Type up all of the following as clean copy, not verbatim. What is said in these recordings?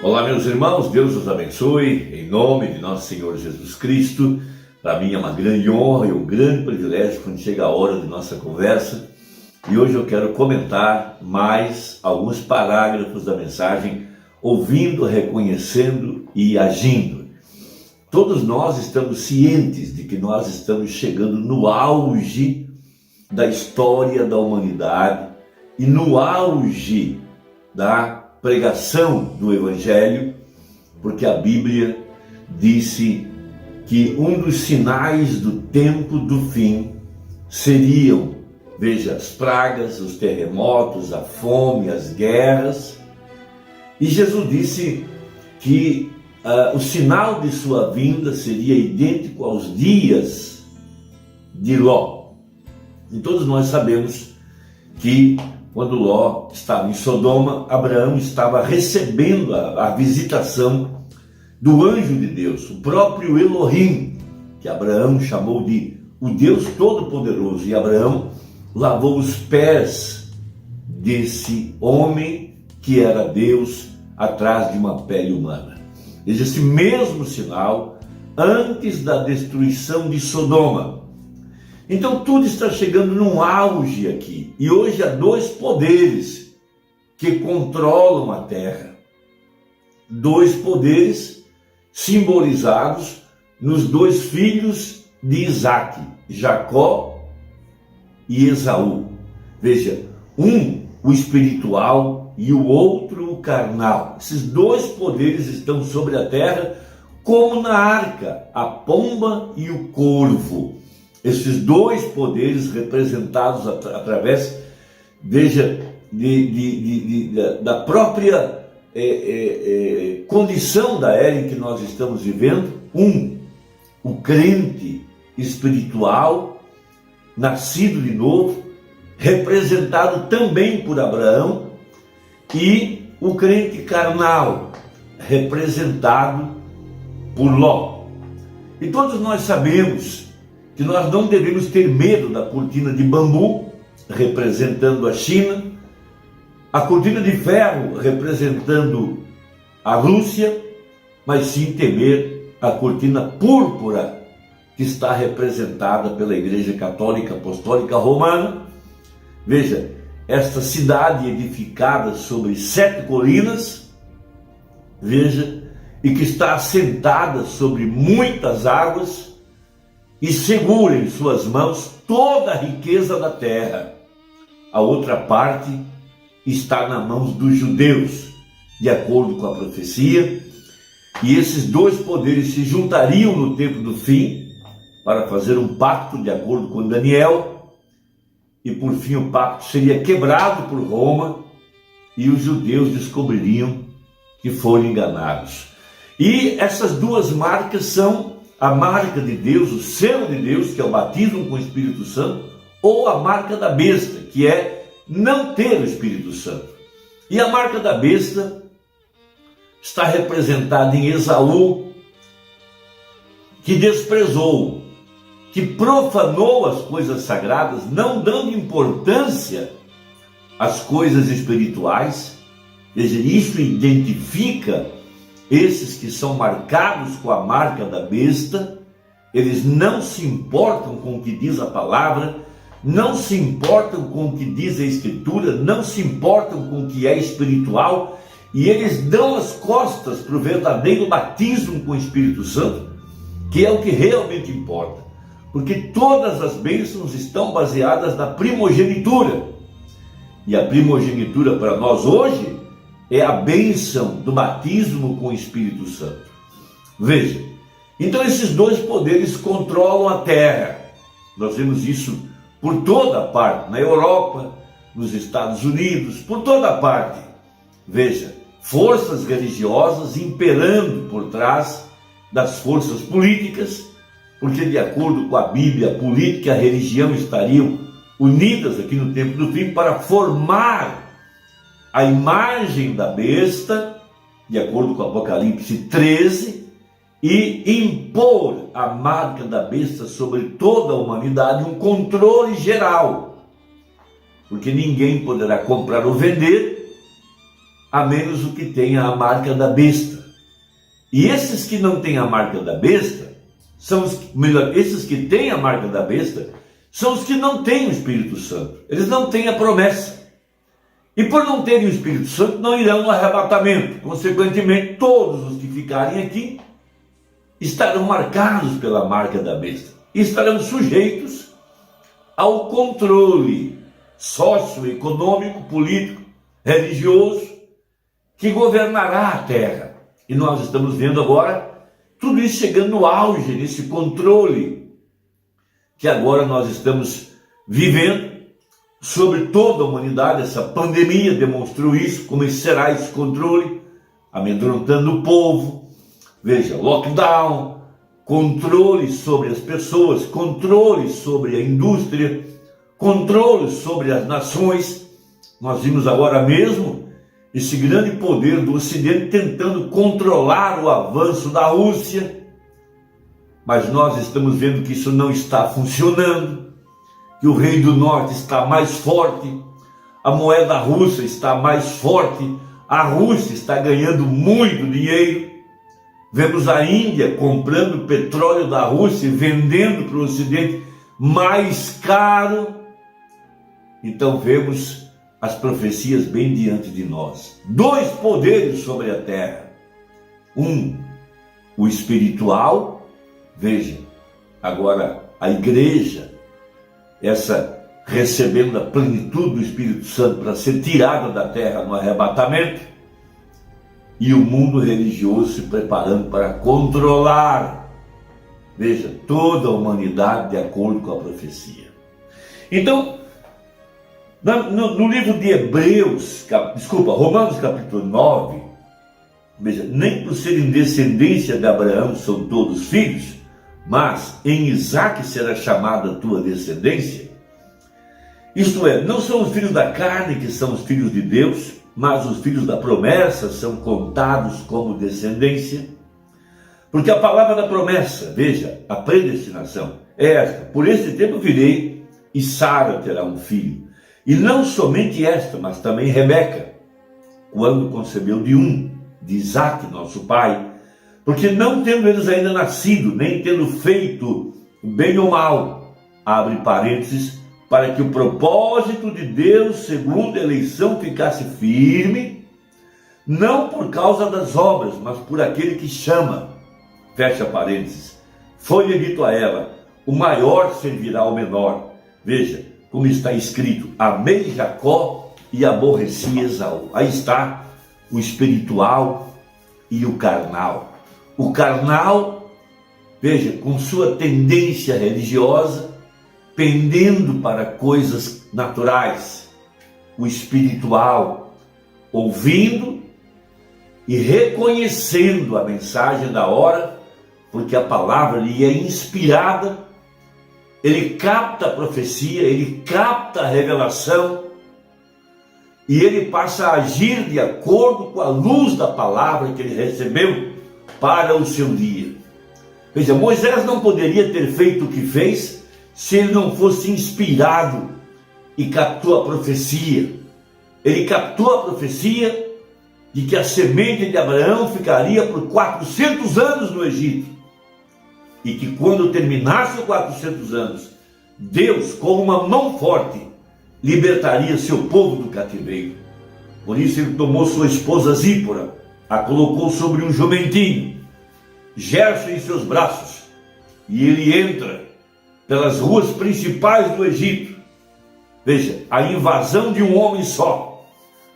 Olá, meus irmãos, Deus os abençoe, em nome de nosso Senhor Jesus Cristo. Para mim é uma grande honra e um grande privilégio quando chega a hora de nossa conversa. E hoje eu quero comentar mais alguns parágrafos da mensagem, ouvindo, reconhecendo e agindo. Todos nós estamos cientes de que nós estamos chegando no auge da história da humanidade e no auge da pregação do Evangelho, porque a Bíblia disse que um dos sinais do tempo do fim seriam, veja, as pragas, os terremotos, a fome, as guerras. E Jesus disse que o sinal de sua vinda seria idêntico aos dias de Ló. E todos nós sabemos que quando Ló estava em Sodoma, Abraão estava recebendo a visitação do anjo de Deus, o próprio Elohim, que Abraão chamou de o Deus Todo-Poderoso. E Abraão lavou os pés desse homem que era Deus atrás de uma pele humana. Esse mesmo sinal antes da destruição de Sodoma. Então tudo está chegando num auge aqui. E hoje há dois poderes que controlam a terra. Dois poderes simbolizados nos dois filhos de Isaac, Jacó e Esaú. Veja, um o espiritual e o outro o carnal. Esses dois poderes estão sobre a terra como na arca, a pomba e o corvo. Esses dois poderes representados através, veja, da própria condição da era em que nós estamos vivendo. O crente espiritual, nascido de novo, representado também por Abraão, e o crente carnal, representado por Ló. E todos nós sabemos que nós não devemos ter medo da cortina de bambu, representando a China, a cortina de ferro, representando a Rússia, mas sim temer a cortina púrpura, que está representada pela Igreja Católica Apostólica Romana. Veja, esta cidade edificada sobre 7 colinas, veja, e que está assentada sobre muitas águas, e segura em suas mãos toda a riqueza da terra. A outra parte está nas mãos dos judeus, de acordo com a profecia, e esses dois poderes se juntariam no tempo do fim para fazer um pacto, de acordo com Daniel, e por fim o pacto seria quebrado por Roma e os judeus descobririam que foram enganados. E essas duas marcas são a marca de Deus, o selo de Deus, que é o batismo com o Espírito Santo, ou a marca da besta, que é não ter o Espírito Santo. E a marca da besta está representada em Esaú, que desprezou, que profanou as coisas sagradas, não dando importância às coisas espirituais. Veja, isso identifica esses que são marcados com a marca da besta. Eles não se importam com o que diz a palavra, não se importam com o que diz a Escritura, não se importam com o que é espiritual, e eles dão as costas para o verdadeiro batismo com o Espírito Santo, que é o que realmente importa, porque todas as bênçãos estão baseadas na primogenitura, e a primogenitura para nós hoje é a bênção do batismo com o Espírito Santo. Veja, então esses dois poderes controlam a terra. Nós vemos isso por toda parte, na Europa, nos Estados Unidos, por toda parte. Veja, forças religiosas imperando por trás das forças políticas, porque de acordo com a Bíblia, a política e a religião estariam unidas aqui no tempo do fim para formar a imagem da besta, de acordo com Apocalipse 13, e impor a marca da besta sobre toda a humanidade, um controle geral, porque ninguém poderá comprar ou vender a menos o que tenha a marca da besta. E esses que não têm a marca da besta, esses que têm a marca da besta, são os que não têm o Espírito Santo. Eles não têm a promessa. E por não terem o Espírito Santo, não irão no arrebatamento. Consequentemente, todos os que ficarem aqui estarão marcados pela marca da besta. E estarão sujeitos ao controle socioeconômico, político, religioso, que governará a terra. E nós estamos vendo agora tudo isso chegando no auge, nesse controle que agora nós estamos vivendo sobre toda a humanidade. Essa pandemia demonstrou isso, como será esse controle, amedrontando o povo. Veja, lockdown, controle sobre as pessoas, controle sobre a indústria, controle sobre as nações. Nós vimos agora mesmo esse grande poder do Ocidente tentando controlar o avanço da Rússia, mas nós estamos vendo que isso não está funcionando, que o Rei do Norte está mais forte, a moeda russa está mais forte, a Rússia está ganhando muito dinheiro. Vemos a Índia comprando petróleo da Rússia e vendendo para o Ocidente mais caro. Então vemos as profecias bem diante de nós. Dois poderes sobre a terra. Um, o espiritual. Veja, agora a igreja, essa recebendo a plenitude do Espírito Santo para ser tirada da terra no arrebatamento, e o mundo religioso se preparando para controlar, veja, toda a humanidade de acordo com a profecia. Então, no livro de Romanos capítulo 9, veja, nem por serem descendência de Abraão são todos filhos, mas em Isaque será chamada a tua descendência. Isto é, não são os filhos da carne que são os filhos de Deus, mas os filhos da promessa são contados como descendência. Porque a palavra da promessa, veja, a predestinação, é esta: por este tempo virei e Sara terá um filho. E não somente esta, mas também Rebeca, quando concebeu de Isaque, nosso pai, porque não tendo eles ainda nascido, nem tendo feito bem ou mal, abre parênteses, para que o propósito de Deus, segundo a eleição, ficasse firme, não por causa das obras, mas por aquele que chama, fecha parênteses. Foi-lhe dito a ela: o maior servirá ao menor. Veja, como está escrito: amei Jacó e aborreci Esaú. Aí está o espiritual e o carnal. O carnal, veja, com sua tendência religiosa, pendendo para coisas naturais. O espiritual, ouvindo e reconhecendo a mensagem da hora, porque a palavra lhe é inspirada, ele capta a profecia, ele capta a revelação, e ele passa a agir de acordo com a luz da palavra que ele recebeu para o seu dia. Veja, Moisés não poderia ter feito o que fez se ele não fosse inspirado e captou a profecia. Ele captou a profecia de que a semente de Abraão ficaria por 400 anos no Egito, e que quando terminasse os 400 anos, Deus, com uma mão forte, libertaria seu povo do cativeiro. Por isso ele tomou sua esposa Zípora, a colocou sobre um jumentinho, Gerson em seus braços, e ele entra pelas ruas principais do Egito. Veja, a invasão de um homem só,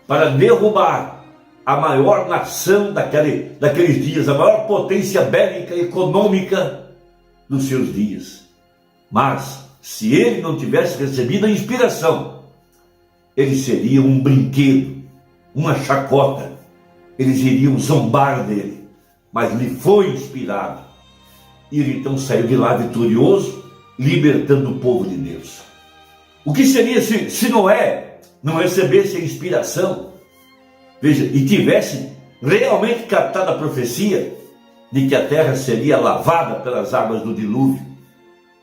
para derrubar a maior nação daqueles dias, a maior potência bélica e econômica dos seus dias. Mas, se ele não tivesse recebido a inspiração, ele seria um brinquedo, uma chacota. Eles iriam zombar dele, mas lhe foi inspirado. E ele então saiu de lá vitorioso, libertando o povo de Deus. O que seria se Noé não recebesse a inspiração, veja, e tivesse realmente captado a profecia de que a terra seria lavada pelas águas do dilúvio?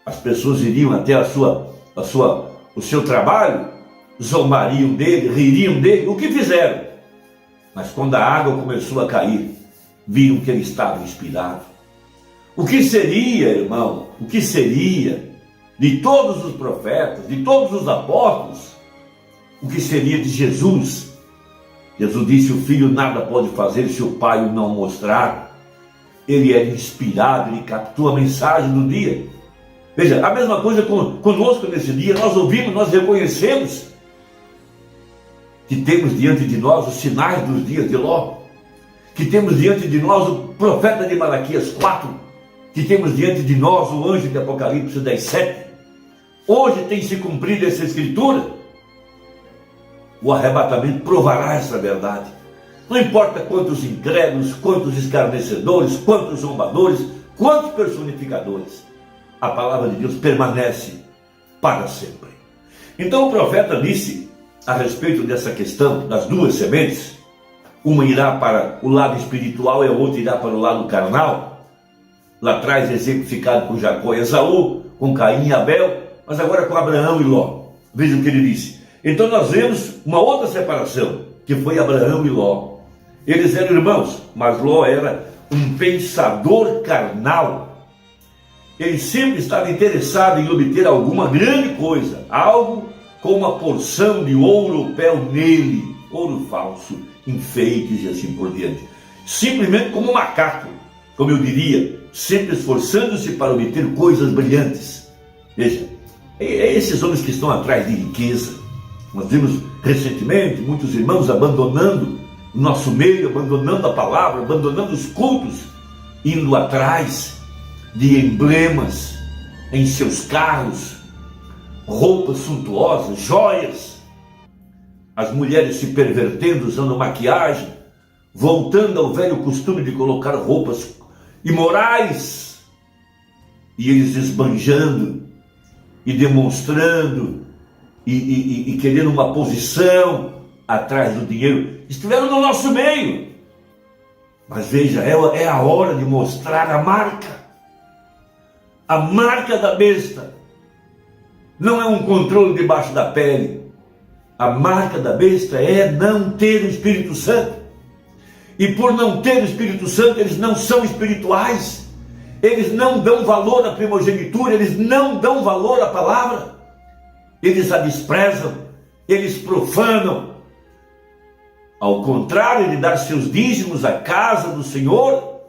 As pessoas iriam até o seu trabalho, zombariam dele, ririam dele. O que fizeram? Mas quando a água começou a cair, viram que ele estava inspirado. O que seria, irmão, o que seria de todos os profetas, de todos os apóstolos, o que seria de Jesus? Jesus disse: o filho nada pode fazer se o pai o não mostrar. Ele era inspirado, ele captou a mensagem do dia. Veja, a mesma coisa conosco nesse dia. Nós ouvimos, nós reconhecemos que temos diante de nós os sinais dos dias de Ló, que temos diante de nós o profeta de Malaquias 4, que temos diante de nós o anjo de Apocalipse 10:7. Hoje tem se cumprido essa escritura. O arrebatamento provará essa verdade. Não importa quantos incrédulos, quantos escarnecedores, quantos zombadores, quantos personificadores, a palavra de Deus permanece para sempre. Então o profeta disse a respeito dessa questão das duas sementes: uma irá para o lado espiritual e a outra irá para o lado carnal. Lá atrás exemplificado com Jacó e Esaú, com Caim e Abel, mas agora com Abraão e Ló. Veja o que ele disse. Então nós vemos uma outra separação, que foi Abraão e Ló. Eles eram irmãos, mas Ló era um pensador carnal. Ele sempre estava interessado em obter alguma grande coisa, algo com uma porção de ouro pel nele, ouro falso, enfeites e assim por diante. Simplesmente como um macaco, como eu diria, sempre esforçando-se para obter coisas brilhantes. Veja, esses homens que estão atrás de riqueza. Nós vimos recentemente muitos irmãos abandonando o nosso meio, abandonando a palavra, abandonando os cultos, indo atrás de emblemas em seus carros, roupas suntuosas, joias. As mulheres se pervertendo, usando maquiagem, voltando ao velho costume de colocar roupas imorais, e eles esbanjando e demonstrando e querendo uma posição atrás do dinheiro. Estiveram no nosso meio. Mas veja, é a hora de mostrar a marca da besta. Não é um controle debaixo da pele. A marca da besta é não ter o Espírito Santo. E por não ter o Espírito Santo, eles não são espirituais. Eles não dão valor à primogenitura, eles não dão valor à palavra. Eles a desprezam, eles profanam. Ao contrário de dar seus dízimos à casa do Senhor,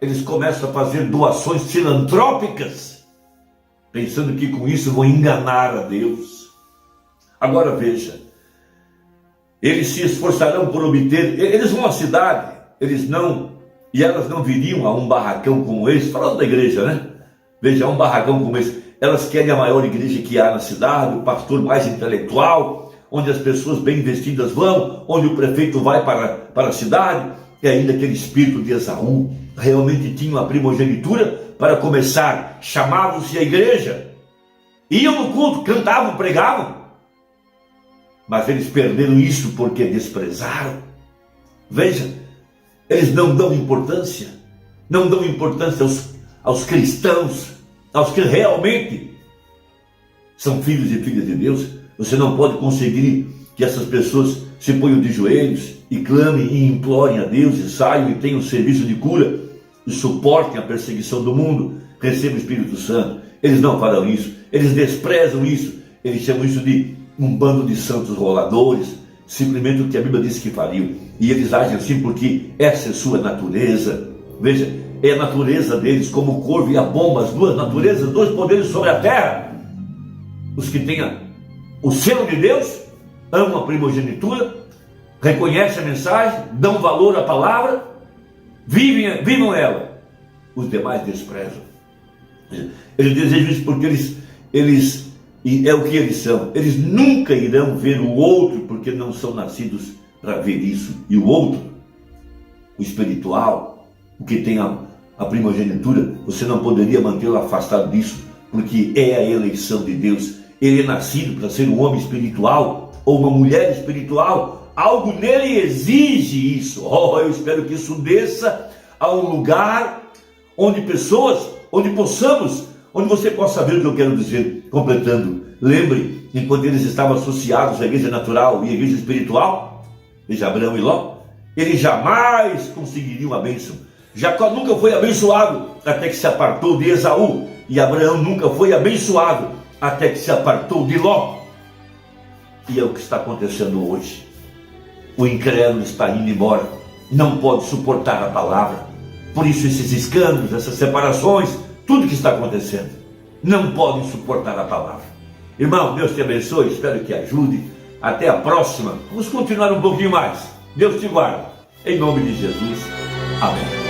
eles começam a fazer doações filantrópicas, pensando que com isso vão enganar a Deus. Agora veja, eles se esforçarão por obter, eles vão à cidade, e elas não viriam a um barracão como esse, falando da igreja, né? Veja, um barracão como esse. Elas querem a maior igreja que há na cidade, o pastor mais intelectual, onde as pessoas bem vestidas vão, onde o prefeito vai para a cidade. E ainda aquele espírito de Esaú, realmente tinham a primogenitura para começar, chamavam-se a igreja, iam no culto, cantavam, pregavam, mas eles perderam isso porque desprezaram. Veja, eles não dão importância aos cristãos, aos que realmente são filhos e filhas de Deus. Você não pode conseguir que essas pessoas se ponham de joelhos e clamem e implorem a Deus e saiam e tenham serviço de cura e suportem a perseguição do mundo, recebam o Espírito Santo. Eles não farão isso, eles desprezam isso, eles chamam isso de um bando de santos roladores, simplesmente o que a Bíblia diz que fariam. E eles agem assim porque essa é sua natureza. Veja, é a natureza deles, como o corvo e a pomba, as duas naturezas, dois poderes sobre a terra. Os que têm o selo de Deus, amam a primogenitura, reconhecem a mensagem, dão valor à palavra, vivam ela. Os demais desprezam. Eles desejam isso porque eles é o que eles são. Eles nunca irão ver o outro porque não são nascidos para ver isso. E o outro, o espiritual, o que tem a primogenitura, você não poderia mantê-lo afastado disso, porque é a eleição de Deus. Ele é nascido para ser um homem espiritual ou uma mulher espiritual. Algo nele exige isso. Eu espero que isso desça a um lugar onde você possa ver o que eu quero dizer, completando. Lembre, enquanto eles estavam associados à igreja natural e à igreja espiritual, veja Abraão e Ló, Ele jamais conseguiria uma bênção. Jacó nunca foi abençoado até que se apartou de Esaú. E Abraão nunca foi abençoado até que se apartou de Ló. E é o que está acontecendo hoje. O incrédulo está indo embora, não pode suportar a palavra. Por isso esses escândalos, essas separações, tudo que está acontecendo, não podem suportar a palavra. Irmão, Deus te abençoe, espero que ajude. Até a próxima. Vamos continuar um pouquinho mais. Deus te guarde. Em nome de Jesus. Amém.